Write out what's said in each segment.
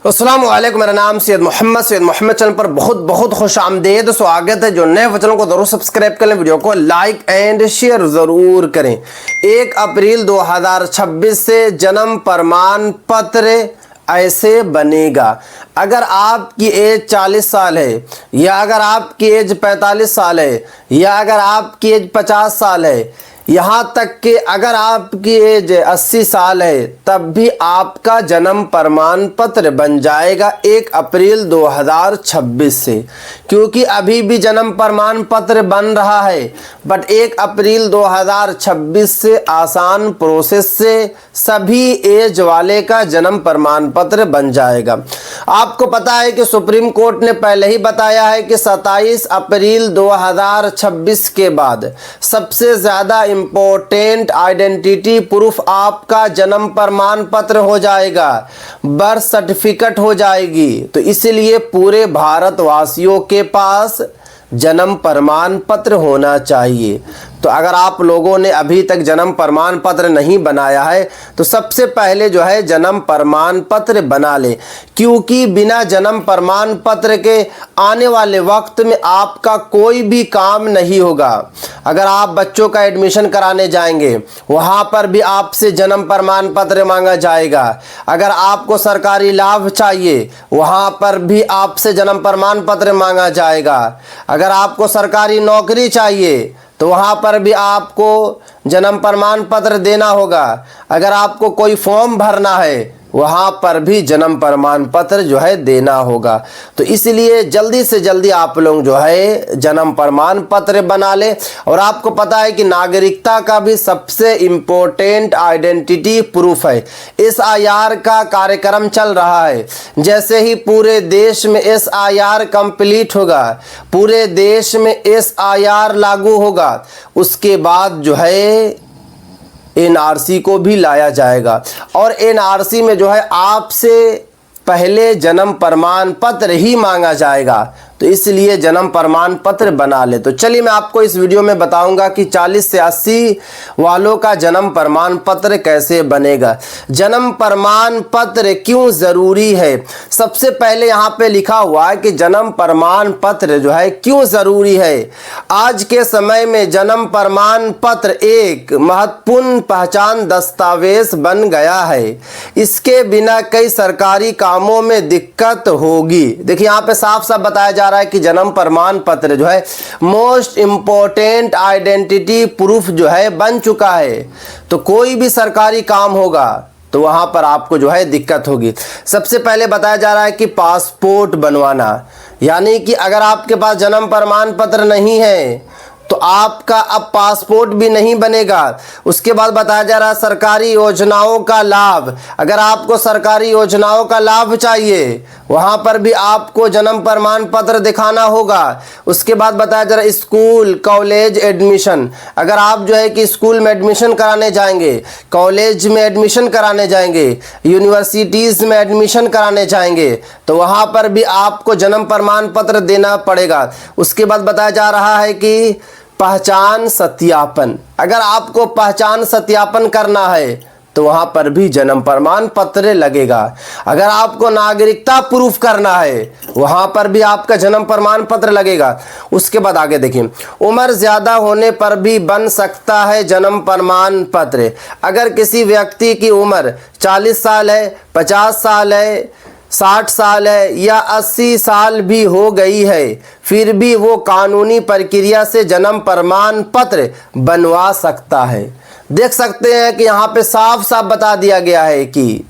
अस्सलाम वालेकुम। मेरा नाम सैयद मोहम्मद चैनल पर बहुत बहुत खुश आमदेद स्वागत है। जो नए चैनल को जरूर सब्सक्राइब करें, वीडियो को लाइक एंड शेयर ज़रूर करें। 1 अप्रैल 2026 से जन्म प्रमाण पत्र ऐसे बनेगा। अगर आपकी एज 40 साल है, या अगर आपकी एज 45 साल है, या अगर आपकी एज 50 साल है, यहाँ तक कि अगर आपकी एज 80 साल है, तब भी आपका जन्म प्रमाण पत्र बन जाएगा 1 अप्रैल 2026 से। क्योंकि अभी भी जन्म प्रमाण पत्र बन रहा है, बट 1 अप्रैल 2026 से आसान प्रोसेस से सभी एज वाले का जन्म प्रमाण पत्र बन जाएगा। आपको पता है कि सुप्रीम कोर्ट ने पहले ही बताया है कि 27 अप्रैल 2026 के बाद सबसे ज़्यादा इम्पोर्टेंट आइडेंटिटी प्रूफ आपका जन्म प्रमाण पत्र हो जाएगा, बर्थ सर्टिफिकेट हो जाएगी। तो इसलिए पूरे भारतवासियों के पास जन्म प्रमाण पत्र होना चाहिए। तो अगर आप लोगों ने अभी तक जन्म प्रमाण पत्र नहीं बनाया है, तो सबसे पहले जो है जन्म प्रमाण पत्र बना लें। क्योंकि बिना जन्म प्रमाण पत्र के आने वाले वक्त में आपका कोई भी काम नहीं होगा। अगर आप बच्चों का एडमिशन कराने जाएंगे, वहाँ पर भी आपसे जन्म प्रमाण पत्र मांगा जाएगा। अगर आपको सरकारी लाभ चाहिए, वहाँ पर भी आपसे जन्म प्रमाण पत्र मांगा जाएगा। अगर आपको सरकारी नौकरी चाहिए, तो वहाँ पर भी आपको जन्म प्रमाण पत्र देना होगा। अगर आपको कोई फॉर्म भरना है, वहाँ पर भी जन्म प्रमाण पत्र जो है देना होगा। तो इसलिए जल्दी से जल्दी आप लोग जो है जन्म प्रमाण पत्र बना लें। और आपको पता है कि नागरिकता का भी सबसे इम्पोर्टेंट आइडेंटिटी प्रूफ है। SIR का कार्यक्रम चल रहा है। जैसे ही पूरे देश में SIR कंप्लीट होगा, पूरे देश में SIR लागू होगा, उसके बाद जो है NRC को भी लाया जाएगा। और NRC में जो है आपसे पहले जन्म प्रमाण पत्र ही मांगा जाएगा। तो इसलिए जन्म प्रमाण पत्र बना ले। तो चलिए मैं आपको इस वीडियो में बताऊंगा कि 40 से 80 वालों का जन्म प्रमाण पत्र कैसे बनेगा। जन्म प्रमाण पत्र क्यों ज़रूरी है। सबसे पहले यहाँ पे लिखा हुआ है कि जन्म प्रमाण पत्र जो है क्यों ज़रूरी है। आज के समय में जन्म प्रमाण पत्र एक महत्वपूर्ण पहचान दस्तावेज बन गया है। इसके बिना कई सरकारी कामों में दिक्कत होगी। देखिए यहाँ पे साफ साफ बताया जा रहा है कि जन्म प्रमाण पत्र जो है मोस्ट इंपॉर्टेंट आइडेंटिटी प्रूफ जो है बन चुका है। तो कोई भी सरकारी काम होगा तो वहां पर आपको जो है दिक्कत होगी। सबसे पहले बताया जा रहा है कि पासपोर्ट बनवाना, यानी कि अगर आपके पास जन्म प्रमाण पत्र नहीं है तो आपका अब पासपोर्ट भी नहीं बनेगा। उसके बाद बताया जा रहा है सरकारी योजनाओं का लाभ। अगर आपको सरकारी योजनाओं का लाभ चाहिए, वहाँ पर भी आपको जन्म प्रमाण पत्र दिखाना होगा। उसके बाद बताया जा रहा है स्कूल कॉलेज एडमिशन। अगर आप जो है कि स्कूल में एडमिशन कराने जाएंगे, कॉलेज में एडमिशन कराने जाएंगे, यूनिवर्सिटीज़ में एडमिशन कराने जाएंगे, तो वहाँ पर भी आपको जन्म प्रमाण पत्र देना पड़ेगा। उसके बाद बताया जा रहा है कि पहचान सत्यापन। अगर आपको पहचान सत्यापन करना है तो वहाँ पर भी जन्म प्रमाण पत्र लगेगा। अगर आपको नागरिकता प्रूफ करना है, वहाँ पर भी आपका जन्म प्रमाण पत्र लगेगा। उसके बाद आगे देखिए, उम्र ज़्यादा होने पर भी बन सकता है जन्म प्रमाण पत्र। अगर किसी व्यक्ति की उम्र 40 साल है, 50 साल है, 60 साल है, या 80 साल भी हो गई है, फिर भी वो कानूनी प्रक्रिया से जन्म प्रमाण पत्र बनवा सकता है। देख सकते हैं कि यहाँ पे साफ साफ बता दिया गया है कि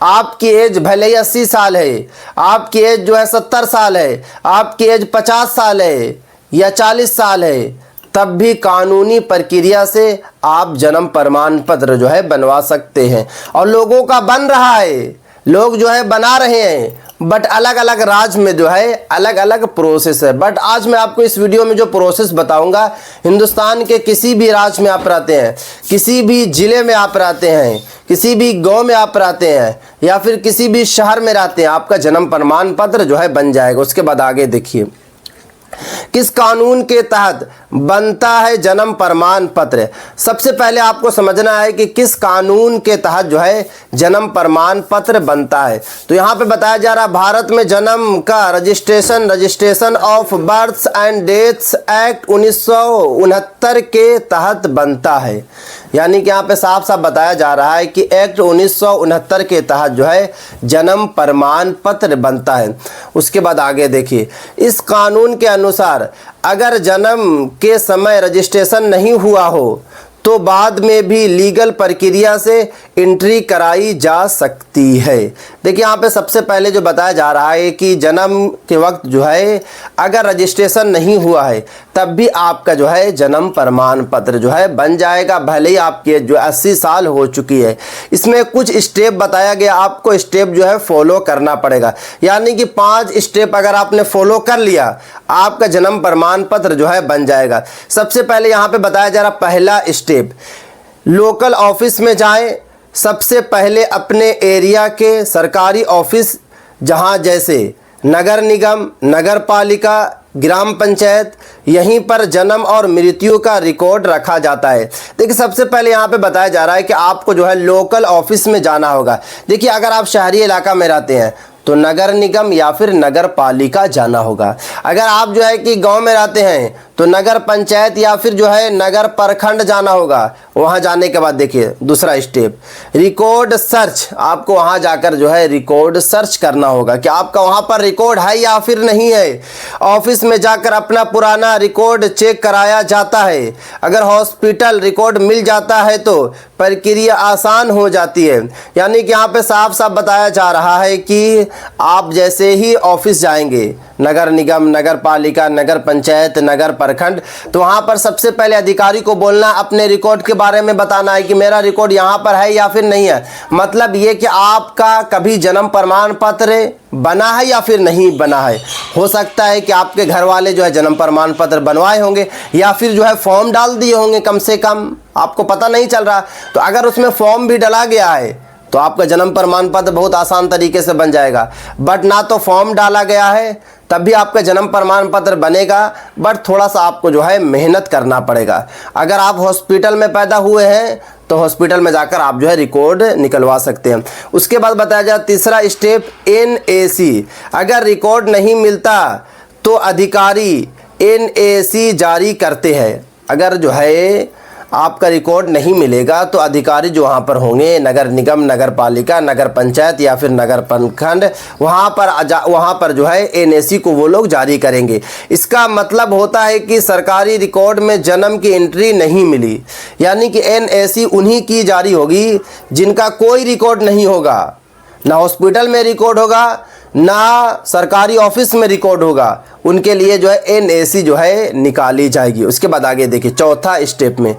आपकी एज भले ही 80 साल है, आपकी एज जो है 70 साल है, आपकी एज 50 साल है या 40 साल है, तब भी कानूनी प्रक्रिया से आप जन्म प्रमाण पत्र जो है बनवा सकते हैं। और लोगों का बन रहा है, लोग जो है बना रहे हैं, बट अलग अलग राज्य में जो है अलग अलग प्रोसेस है। बट आज मैं आपको इस वीडियो में जो प्रोसेस बताऊंगा, हिंदुस्तान के किसी भी राज्य में आप रहते हैं, किसी भी ज़िले में आप रहते हैं, किसी भी गांव में आप रहते हैं, या फिर किसी भी शहर में रहते हैं, आपका जन्म प्रमाण पत्र जो है बन जाएगा। उसके बाद आगे देखिए, किस कानून के तहत बनता है जन्म प्रमाण पत्र? सबसे पहले आपको समझना है कि किस कानून के तहत जो है जन्म प्रमाण पत्र बनता है। तो यहाँ पे बताया जा रहा है भारत में जन्म का registration of births and deaths act 1969 के तहत बनता है। यानी कि यहाँ पे साफ साफ बताया जा रहा है कि एक्ट 1969 के तहत जो है जन्म प्रमाण पत्र बनता है। उसके बाद आगे देखिए, इस कानून के अनुसार अगर जन्म के समय रजिस्ट्रेशन नहीं हुआ हो तो बाद में भी लीगल प्रक्रिया से एंट्री कराई जा सकती है। देखिए यहाँ पे सबसे पहले जो बताया जा रहा है कि जन्म के वक्त जो है अगर रजिस्ट्रेशन नहीं हुआ है तब भी आपका जो है जन्म प्रमाण पत्र जो है बन जाएगा, भले ही आपकी जो 80 साल हो चुकी है। इसमें कुछ स्टेप बताया गया, आपको स्टेप जो है फॉलो करना पड़ेगा। यानी कि 5 स्टेप अगर आपने फॉलो कर लिया आपका जन्म प्रमाण पत्र जो है बन जाएगा। सबसे पहले यहाँ पे बताया जा रहा पहला स्टेप, लोकल ऑफिस में जाएं। सबसे पहले अपने एरिया के सरकारी ऑफिस, जहां जैसे नगर निगम, नगर पालिका, ग्राम पंचायत, यहीं पर जन्म और मृत्यु का रिकॉर्ड रखा जाता है। देखिए सबसे पहले यहाँ पे बताया जा रहा है कि आपको जो है लोकल ऑफिस में जाना होगा। देखिए अगर आप शहरी इलाका में रहते हैं तो नगर निगम या फिर नगर पालिका जाना होगा। अगर आप जो है कि गांव में रहते हैं तो नगर पंचायत या फिर जो है नगर प्रखंड जाना होगा। वहां जाने के बाद देखिए दूसरा स्टेप, रिकॉर्ड सर्च। आपको वहां जाकर जो है रिकॉर्ड सर्च करना होगा कि आपका वहां पर रिकॉर्ड है या फिर नहीं है। ऑफिस में जाकर अपना पुराना रिकॉर्ड चेक कराया जाता है। अगर हॉस्पिटल रिकॉर्ड मिल जाता है तो प्रक्रिया आसान हो जाती है। यानी कि यहाँ पे साफ साफ बताया जा रहा है कि आप जैसे ही ऑफिस जाएंगे, नगर निगम, नगर पालिका, नगर पंचायत, नगर प्रखंड, तो वहाँ पर सबसे पहले अधिकारी को बोलना, अपने रिकॉर्ड के बारे में बताना है कि मेरा रिकॉर्ड यहाँ पर है या फिर नहीं है। मतलब ये कि आपका कभी जन्म प्रमाण पत्र बना है या फिर नहीं बना है। हो सकता है कि आपके घर वाले जो है जन्म प्रमाण पत्र बनवाए होंगे या फिर जो है फॉर्म डाल दिए होंगे, कम से कम आपको पता नहीं चल रहा। तो अगर उसमें फॉर्म भी डला गया है तो आपका जन्म प्रमाण पत्र बहुत आसान तरीके से बन जाएगा। बट ना तो फॉर्म डाला गया है तब भी आपका जन्म प्रमाण पत्र बनेगा, बट थोड़ा सा आपको जो है मेहनत करना पड़ेगा। अगर आप हॉस्पिटल में पैदा हुए हैं तो हॉस्पिटल में जाकर आप जो है रिकॉर्ड निकलवा सकते हैं। उसके बाद बताया जाए तीसरा स्टेप, NAC। अगर रिकॉर्ड नहीं मिलता तो अधिकारी NAC जारी करते हैं। अगर जो है आपका रिकॉर्ड नहीं मिलेगा तो अधिकारी जो वहाँ पर होंगे, नगर निगम, नगर पालिका, नगर पंचायत या फिर नगर प्रखंड, वहाँ पर जो है NAC को वो लोग जारी करेंगे। इसका मतलब होता है कि सरकारी रिकॉर्ड में जन्म की एंट्री नहीं मिली। यानी कि NAC उन्हीं की जारी होगी जिनका कोई रिकॉर्ड नहीं होगा, ना हॉस्पिटल में रिकॉर्ड होगा, ना सरकारी ऑफिस में रिकॉर्ड होगा। उनके लिए जो है NAC जो है निकाली जाएगी। उसके बाद आगे देखिए चौथा स्टेप में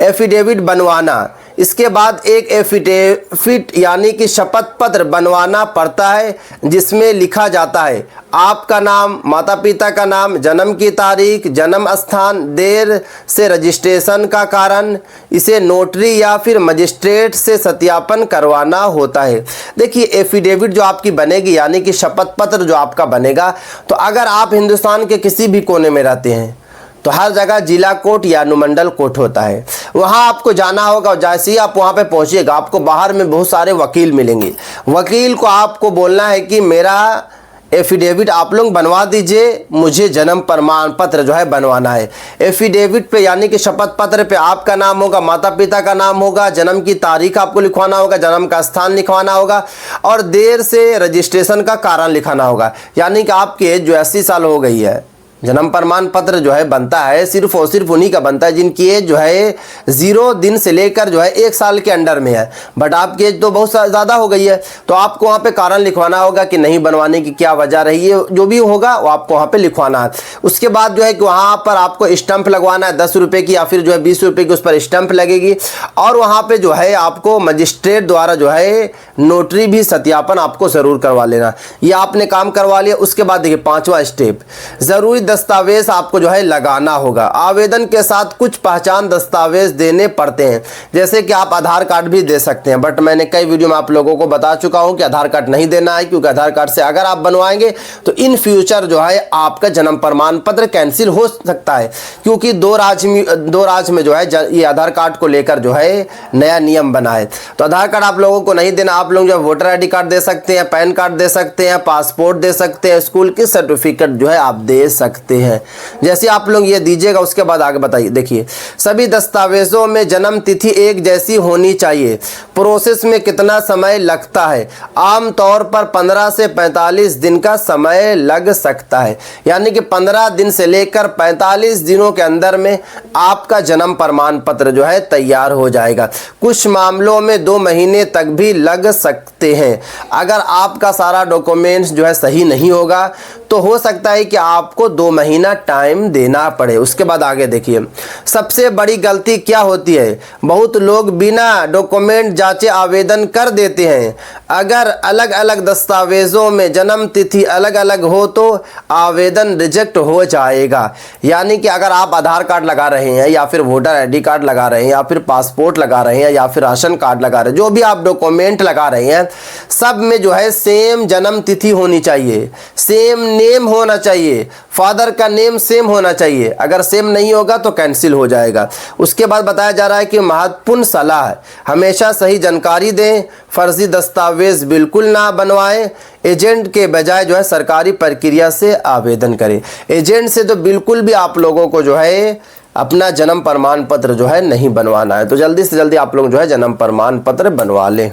एफिडेविट बनवाना। इसके बाद एक एफिडेविट यानी कि शपथ पत्र बनवाना पड़ता है जिसमें लिखा जाता है आपका नाम, माता पिता का नाम, जन्म की तारीख, जन्म स्थान, देर से रजिस्ट्रेशन का कारण। इसे नोटरी या फिर मजिस्ट्रेट से सत्यापन करवाना होता है। देखिए एफिडेविट जो आपकी बनेगी यानी कि शपथ पत्र जो आपका बनेगा, तो अगर आप हिंदुस्तान के किसी भी कोने में रहते हैं तो हर जगह जिला कोर्ट या अनुमंडल कोर्ट होता है, वहां आपको जाना होगा। जैसे ही आप वहां पे पहुंचिएगा आपको बाहर में बहुत सारे वकील मिलेंगे। वकील को आपको बोलना है कि मेरा एफिडेविट आप लोग बनवा दीजिए, मुझे जन्म प्रमाण पत्र जो है बनवाना है। एफिडेविट पे यानी कि शपथ पत्र पे आपका नाम होगा, माता पिता का नाम होगा, जन्म की तारीख आपको लिखवाना होगा, जन्म का स्थान लिखवाना होगा और देर से रजिस्ट्रेशन का कारण लिखाना होगा। यानी कि आपकी एज जो 80 साल हो गई है, जन्म प्रमाण पत्र जो है बनता है सिर्फ और सिर्फ उन्हीं का बनता है जिनकी एज जो है 0 दिन से लेकर जो है 1 साल के अंडर में है। बट आपकी एज तो बहुत ज़्यादा हो गई है, तो आपको वहाँ पे कारण लिखवाना होगा कि नहीं बनवाने की क्या वजह रही है। जो भी होगा वो आपको वहाँ पे लिखवाना है। उसके बाद जो है कि वहाँ पर आपको स्टंप लगवाना है 10 रुपये की या फिर जो है 20 रुपये की उस पर स्टंप लगेगी और वहाँ पर जो है आपको मजिस्ट्रेट द्वारा जो है नोटरी भी सत्यापन आपको ज़रूर करवा लेना। ये आपने काम करवा लिया। उसके बाद देखिए 5वां स्टेप, ज़रूरी दस्तावेज आपको जो है लगाना होगा। आवेदन के साथ कुछ पहचान दस्तावेज देने पड़ते हैं, जैसे कि आप आधार कार्ड भी दे सकते हैं, बट मैंने कई वीडियो में आप लोगों को बता चुका हूं कि आधार कार्ड नहीं देना है, क्योंकि आधार कार्ड से अगर आप बनवाएंगे तो इन फ्यूचर जो है आपका जन्म प्रमाण पत्र कैंसिल हो सकता है, क्योंकि दो राज्य में जो है ये आधार कार्ड को लेकर जो है नया नियम बना है। तो आधार कार्ड आप लोगों को नहीं देना। आप लोग जो वोटर ID कार्ड दे सकते हैं, पैन कार्ड दे सकते हैं, पासपोर्ट दे सकते हैं, स्कूल की सर्टिफिकेट जो है आप दे सकते हैं। जैसे आप लोग ये दीजिएगा, उसके बाद आगे बताइए। देखिए, सभी दस्तावेजों में जन्म तिथि एक जैसी होनी चाहिए। प्रोसेस में कितना समय लगता है? आमतौर पर 15 से 45 दिन का समय लग सकता है, यानी कि 15 दिन से लेकर 45 दिनों के अंदर में आपका जन्म प्रमाण पत्र जो है तैयार हो जाएगा। कुछ मामलों में 2 महीने तक भी लग सकते हैं। अगर आपका सारा डॉक्यूमेंट्स जो है सही नहीं होगा तो हो सकता है कि आपको 2 महीना टाइम देना पड़े। उसके बाद आगे देखिए, सबसे बड़ी गलती क्या होती है? बहुत लोग बिना डॉक्यूमेंट जांचे आवेदन कर देते हैं। अगर अलग अलग दस्तावेजों में जन्म तिथि अलग अलग हो तो आवेदन रिजेक्ट हो जाएगा। यानी कि अगर आप आधार कार्ड लगा रहे हैं, या फिर वोटर ID कार्ड लगा रहे हैं, या फिर पासपोर्ट लगा रहे हैं, या फिर राशन कार्ड लगा रहे हैं, जो भी आप डॉक्यूमेंट लगा रहे हैं, सब में जो है सेम जन्म तिथि होनी चाहिए, सेम नेम होना चाहिए, फादर का नेम सेम होना चाहिए। अगर सेम नहीं होगा तो कैंसिल हो जाएगा। उसके बाद बताया जा रहा है कि महत्वपूर्ण सलाह, हमेशा सही जानकारी दें, फर्जी दस्तावेज बिल्कुल ना बनवाएं, एजेंट के बजाय जो है सरकारी प्रक्रिया से आवेदन करें। एजेंट से तो बिल्कुल भी आप लोगों को जो है अपना जन्म प्रमाण पत्र जो है नहीं बनवाना है। तो जल्दी से जल्दी आप लोग जो है जन्म प्रमाण पत्र बनवा लें।